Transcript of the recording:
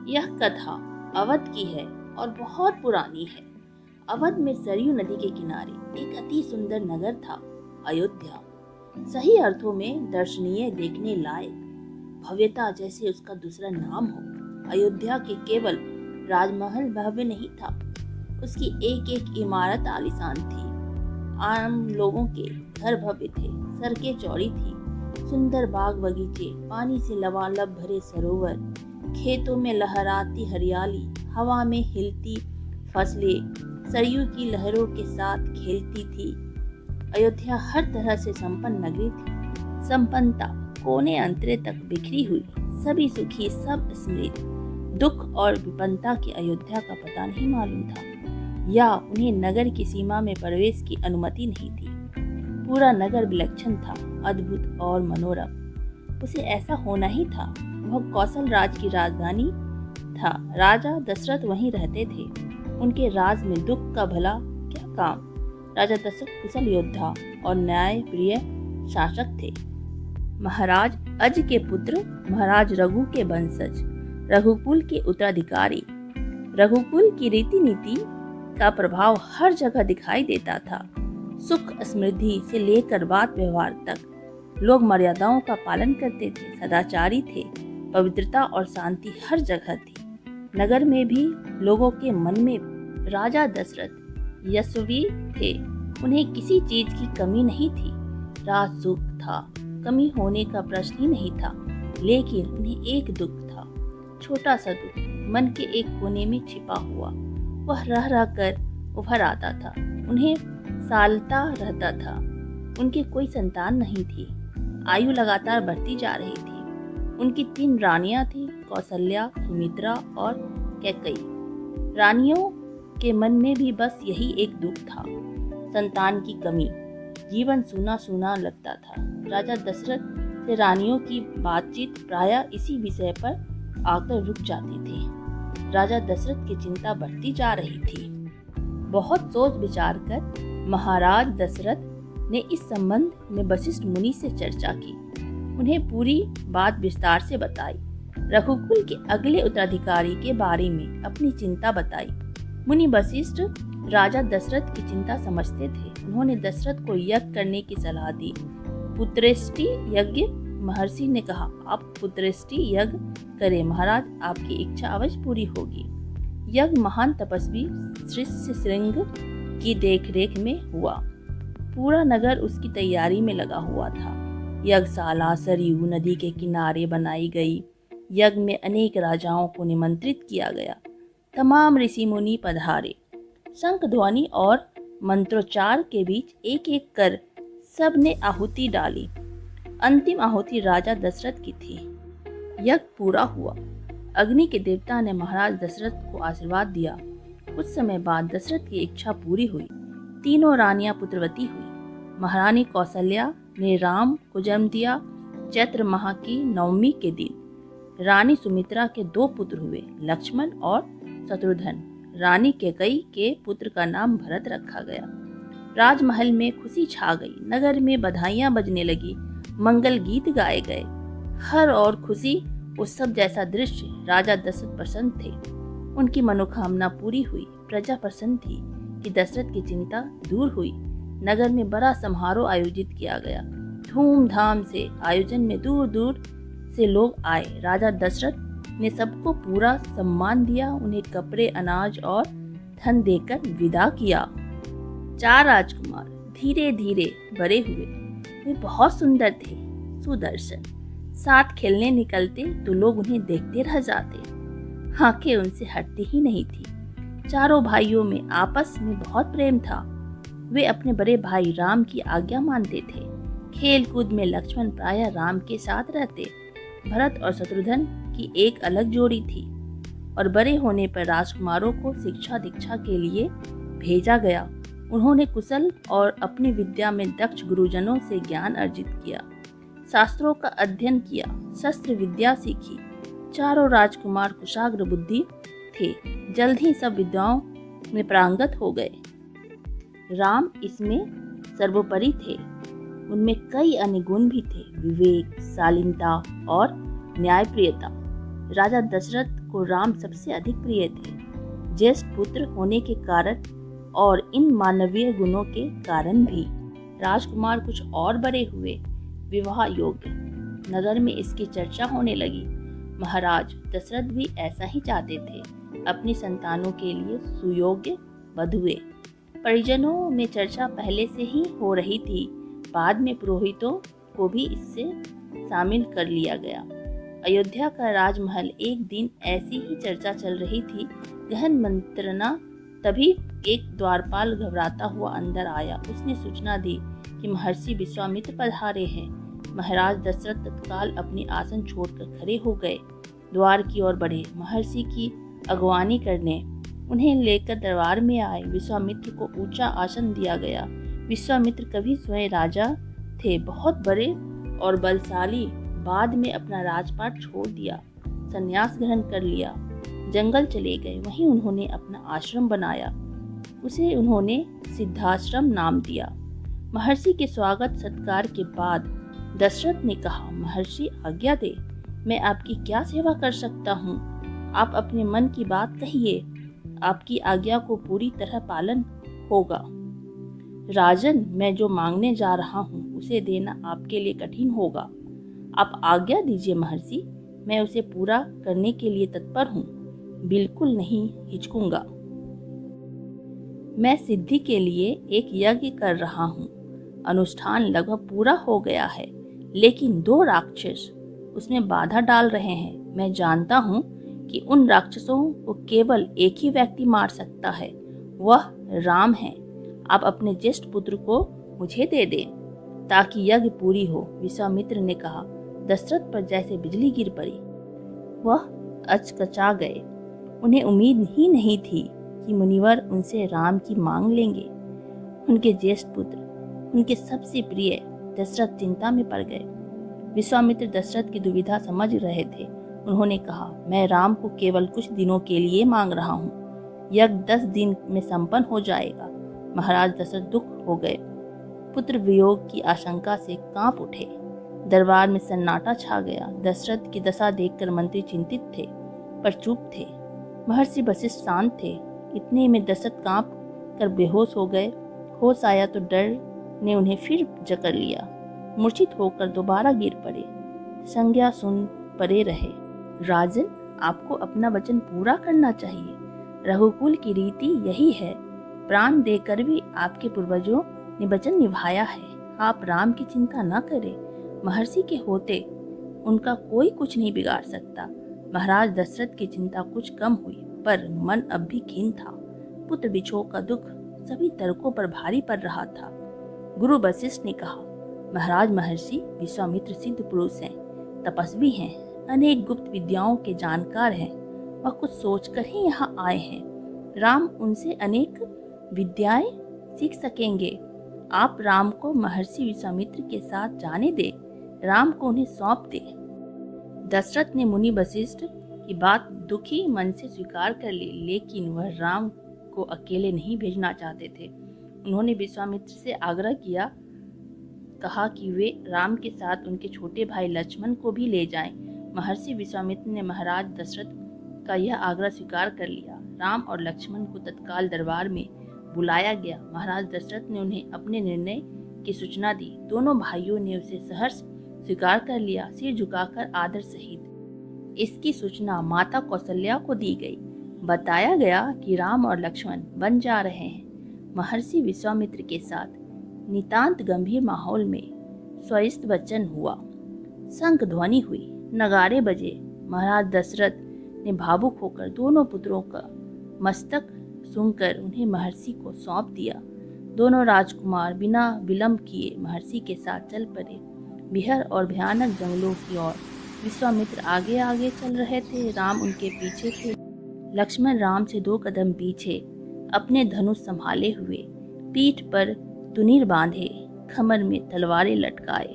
यह कथा अवध की है और बहुत पुरानी है। अवध में सरयू नदी के किनारे एक अति सुंदर नगर था, अयोध्या। सही अर्थों में दर्शनीय, देखने लायक, भव्यता जैसे उसका दूसरा नाम हो। अयोध्या के केवल राजमहल भव्य नहीं था, उसकी एक एक इमारत आलीशान थी। आम लोगों के घर भव्य थे, सड़कें चौड़ी थी, सुंदर बाग बगीचे, पानी से लबालब भरे सरोवर, खेतों में लहराती हरियाली, हवा में हिलती फसलें सरयू की लहरों के साथ खेलती थी। अयोध्या हर तरह से संपन्न नगरी थी। संपन्नता कोने अंतरे तक बिखरी हुई, सभी सुखी, सब समृद्ध। दुख और विपन्नता की अयोध्या का पता नहीं मालूम था, या उन्हें नगर की सीमा में प्रवेश की अनुमति नहीं थी। पूरा नगर विलक्षण था, अद्भुत और मनोरम। उसे ऐसा होना ही था। वह कौशल राज की राजधानी था। राजा दशरथ वहीं रहते थे। उनके राज में दुख का भला क्या काम। राजा दशरथ कुशल योद्धा और न्याय प्रिय शासक थे। महाराज अज के पुत्र, महाराज रघु के वंशज, रघुकुल के उत्तराधिकारी। रघुकुल की रीति नीति का प्रभाव हर जगह दिखाई देता था। सुख समृद्धि से लेकर बात व्यवहार तक लोग मर्यादाओं का पालन करते थे, सदाचारी थे। पवित्रता और शांति हर जगह थी। नगर में भी लोगों के मन में राजा दशरथ यशस्वी थे। उन्हें किसी चीज की कमी नहीं थी। राज सुख था, कमी होने का प्रश्न ही नहीं था। लेकिन उन्हें एक दुख था, छोटा सा दुख, मन के एक कोने में छिपा हुआ। वह रह रह कर उभर आता था, उन्हें सालता रहता था। उनकी कोई संतान नहीं थी। आयु लगातार बढ़ती जा रही थी। उनकी 3 रानियां थीं, कौसल्या, सुमित्रा और कैकेयी। रानियों के मन में भी बस यही एक दुख था, संतान की कमी। जीवन सूना सूना लगता था। राजा दशरथ से रानियों की बातचीत प्रायः इसी विषय पर आकर रुक जाती थी। राजा दशरथ की चिंता बढ़ती जा रही थी। बहुत सोच विचार कर महाराज दशरथ ने इस संबंध में वशिष्ठ मुनि से चर्चा की। उन्हें पूरी बात विस्तार से बताई। रघुकुल के अगले उत्तराधिकारी के बारे में अपनी चिंता बताई। मुनि वशिष्ठ राजा दशरथ की चिंता समझते थे। उन्होंने दशरथ को यज्ञ करने की सलाह दी। पुत्रेष्टि यज्ञ। महर्षि ने कहा, आप पुत्रेष्टि यज्ञ करें महाराज, आपकी इच्छा अवश्य पूरी होगी। यज्ञ महान तपस्वी श्रृंग की देखरेख में हुआ। पूरा नगर उसकी तैयारी में लगा हुआ था। यज्ञशाला सरयू नदी के किनारे बनाई गई। यज्ञ में अनेक राजाओं को निमंत्रित किया गया। तमाम ऋषि मुनि पधारे। शंख ध्वनि और मंत्रोच्चार के बीच एक एक कर सब ने आहुति डाली। अंतिम आहुति राजा दशरथ की थी। यज्ञ पूरा हुआ। अग्नि के देवता ने महाराज दशरथ को आशीर्वाद दिया। कुछ समय बाद दशरथ की इच्छा पूरी हुई। 3 रानियां पुत्रवती हुई। महारानी कौसल्या ने राम को जन्म दिया। चैत्र माह की नवमी के दिन रानी सुमित्रा के 2 पुत्र हुए, लक्ष्मण और शत्रुघ्न। रानी कैकेयी के पुत्र का नाम भरत रखा गया। राजमहल में खुशी छा गई। नगर में बधाइयां बजने लगी, मंगल गीत गाए गए। हर और खुशी उत्सव जैसा दृश्य। राजा दशरथ प्रसन्न थे। उनकी मनोकामना पूरी हुई। प्रजा प्रसन्न थी कि दशरथ की चिंता दूर हुई। नगर में बड़ा समारोह आयोजित किया गया। धूमधाम से आयोजन में दूर दूर से लोग आए। राजा दशरथ ने सबको पूरा सम्मान दिया। उन्हें कपड़े, अनाज और धन देकर विदा किया। 4 राजकुमार धीरे धीरे बड़े हुए। वे बहुत सुंदर थे, सुदर्शन। साथ खेलने निकलते तो लोग उन्हें देखते रह जाते। आंखें उनसे हटती ही नहीं थी। चारों भाइयों में आपस में बहुत प्रेम था। वे अपने बड़े भाई राम की आज्ञा मानते थे। खेल कूद में लक्ष्मण प्रायः राम के साथ रहते। भरत और शत्रुघ्न की एक अलग जोड़ी थी। और बड़े होने पर राजकुमारों को शिक्षा दीक्षा के लिए भेजा गया। उन्होंने कुशल और अपनी विद्या में दक्ष गुरुजनों से ज्ञान अर्जित किया। शास्त्रों का अध्ययन किया, शस्त्र विद्या सीखी। चारों राजकुमार कुशाग्र बुद्धि थे। जल्द ही सब विद्याओं में पारंगत हो गए। राम इसमें सर्वोपरि थे। उनमें कई अन्य गुण भी थे, विवेक, शालीनता और न्यायप्रियता। राजा दशरथ को राम सबसे अधिक प्रिय थे, ज्येष्ठ पुत्र होने के कारण और इन मानवीय गुणों के कारण भी। राजकुमार कुछ और बड़े हुए, विवाह योग्य। नगर में इसकी चर्चा होने लगी। महाराज दशरथ भी ऐसा ही चाहते थे, अपनी संतानों के लिए सुयोग्य वधुएं। परिजनों में चर्चा पहले से ही हो रही थी, बाद में पुरोहितों को भी इससे शामिल कर लिया गया। अयोध्या का राजमहल एक दिन ऐसी ही चर्चा चल रही थी, गहन मंत्रणा। तभी एक द्वारपाल घबराता हुआ अंदर आया। उसने सूचना दी कि महर्षि विश्वामित्र पधारे हैं। महाराज दशरथ तत्काल अपनी आसन छोड़कर खड़े हो गए, द्वार की ओर बढ़े, महर्षि की अगवानी करने। उन्हें लेकर दरबार में आए। विश्वामित्र को ऊंचा आसन दिया गया। विश्वामित्र कभी स्वयं राजा थे, बहुत बड़े और बलशाली। बाद में अपना राजपाट छोड़ दिया, संन्यास ग्रहण कर लिया, जंगल चले गए। वहीं उन्होंने अपना आश्रम बनाया, उसे उन्होंने सिद्धाश्रम नाम दिया। महर्षि के स्वागत सत्कार के बाद दशरथ ने कहा, महर्षि आज्ञा दे, मैं आपकी क्या सेवा कर सकता हूँ? आप अपने मन की बात कहिए, आपकी आज्ञा को पूरी तरह पालन होगा। राजन, मैं जो मांगने जा रहा हूँ उसे देना आपके लिए कठिन होगा। आप आज्ञा दीजिए महर्षि, मैं उसे पूरा करने के लिए तत्पर हूँ, बिल्कुल नहीं हिचकूंगा। मैं सिद्धि के लिए एक यज्ञ कर रहा हूँ। अनुष्ठान लगभग पूरा हो गया है, लेकिन 2 राक्षस उसमें बाधा डाल रहे हैं। मैं जानता हूँ कि उन राक्षसों को केवल एक ही व्यक्ति मार सकता है, वह राम है। आप अपने ज्येष्ठ पुत्र को मुझे दे दें ताकि यज्ञ पूरी हो। विश्वामित्र ने कहा। दशरथ पर जैसे बिजली गिर पड़ी, वह अचकचा गए। उन्हें उम्मीद ही नहीं थी कि मुनिवर उनसे राम की मांग लेंगे। उनके ज्येष्ठ पुत्र, उनके सबसे प्रिय दशरथ चिंता में पड़ गए। विश्वामित्र दशरथ की दुविधा समझ रहे थे। उन्होंने कहा, मैं राम को केवल कुछ दिनों के लिए मांग रहा हूँ, यज्ञ 10 दिन में संपन्न हो जाएगा। महाराज दशरथ दुख हो गए, पुत्र वियोग की आशंका से कांप उठे। दरबार में सन्नाटा छा गया। दशरथ की दशा देखकर मंत्री चिंतित थे, पर चुप थे। महर्षि वशिष्ठ शांत थे। इतने में दशरथ कांप कर बेहोश हो गए। होश आया तो डर ने उन्हें फिर जकड़ लिया। मूर्छित होकर दोबारा गिर पड़े। संज्ञा सुन पड़े रहे। राजन, आपको अपना वचन पूरा करना चाहिए। रघुकुल की रीति यही है। प्राण देकर भी आपके पूर्वजों ने वचन निभाया है। आप राम की चिंता न करें। महर्षि के होते उनका कोई कुछ नहीं बिगाड़ सकता। महाराज दशरथ की चिंता कुछ कम हुई, पर मन अब भी खिन्न था। पुत्र विछोह का दुख सभी तर्कों पर भारी पड़ रहा था। गुरु वशिष्ठ ने कहा, महाराज महर्षि विश्वामित्र सिद्ध पुरुष हैं, तपस्वी हैं, अनेक गुप्त विद्याओं के जानकार हैं। वह कुछ सोचकर ही यहाँ आए हैं। राम उनसे अनेक विद्याएं सीख सकेंगे। आप राम को महर्षि विश्वामित्र के साथ जाने दें, राम को उन्हें सौंप दें। दशरथ ने मुनि वशिष्ठ की बात दुखी मन से स्वीकार कर ली, लेकिन वह राम को अकेले नहीं भेजना चाहते थे। उन्होंने विश्वामित्र से आग्रह किया, कहा कि वे राम के साथ उनके छोटे भाई लक्ष्मण को भी ले जाएं। महर्षि विश्वामित्र ने महाराज दशरथ का यह आग्रह स्वीकार कर लिया। राम और लक्ष्मण को तत्काल दरबार में बुलाया गया। महाराज दशरथ ने उन्हें अपने निर्णय की सूचना दी। दोनों भाइयों ने उसे सहर्ष स्वीकार कर लिया, सिर झुकाकर आदर सहित। इसकी सूचना माता कौशल्या को दी गई। बताया गया कि राम और लक्ष्मण बन जा रहे हैं। महर्षि विश्वामित्र के साथ नितांत गंभीर माहौल में स्वस्ति वचन हुआ। शंख ध्वनि हुई, नगाड़े बजे। महाराज दशरथ ने भावुक होकर दोनों पुत्रों का मस्तक सुनकर उन्हें महर्षि को सौंप दिया। दोनों राजकुमार बिना विलंब किए महर्षि के साथ चल पड़े, बिहर और भयानक जंगलों की ओर। विश्वामित्र आगे आगे चल रहे थे, राम उनके पीछे थे। लक्ष्मण राम से 2 कदम पीछे, अपने धनुष संभाले हुए, पीठ पर तुनीर बांधे, कमर में तलवारें लटकाए।